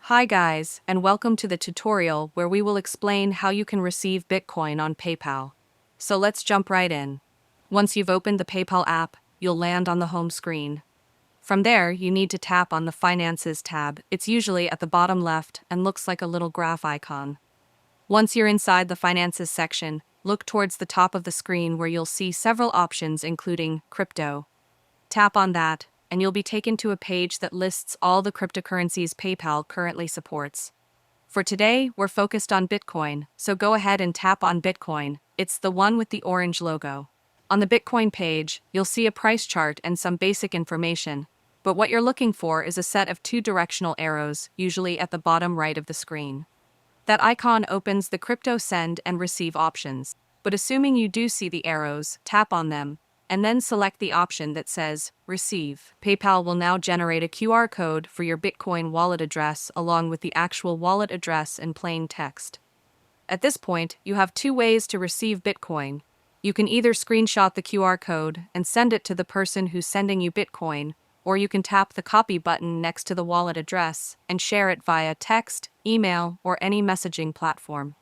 Hi guys, and welcome to the tutorial where we will explain how you can receive Bitcoin on PayPal. So let's jump right in. Once you've opened the PayPal app, you'll land on the home screen. From there, you need to tap on the Finances tab. It's usually at the bottom left and looks like a little graph icon. Once you're inside the Finances section, look towards the top of the screen where you'll see several options including crypto. Tap on that, and you'll be taken to a page that lists all the cryptocurrencies PayPal currently supports. For today, we're focused on Bitcoin, so go ahead and tap on Bitcoin. It's the one with the orange logo. On the Bitcoin page, you'll see a price chart and some basic information, but what you're looking for is a set of two directional arrows, usually at the bottom right of the screen. That icon opens the crypto send and receive options, but assuming you do see the arrows, tap on them, and then select the option that says Receive. PayPal will now generate a QR code for your Bitcoin wallet address along with the actual wallet address in plain text. At this point, you have two ways to receive Bitcoin. You can either screenshot the QR code and send it to the person who's sending you Bitcoin, or you can tap the copy button next to the wallet address and share it via text, email, or any messaging platform.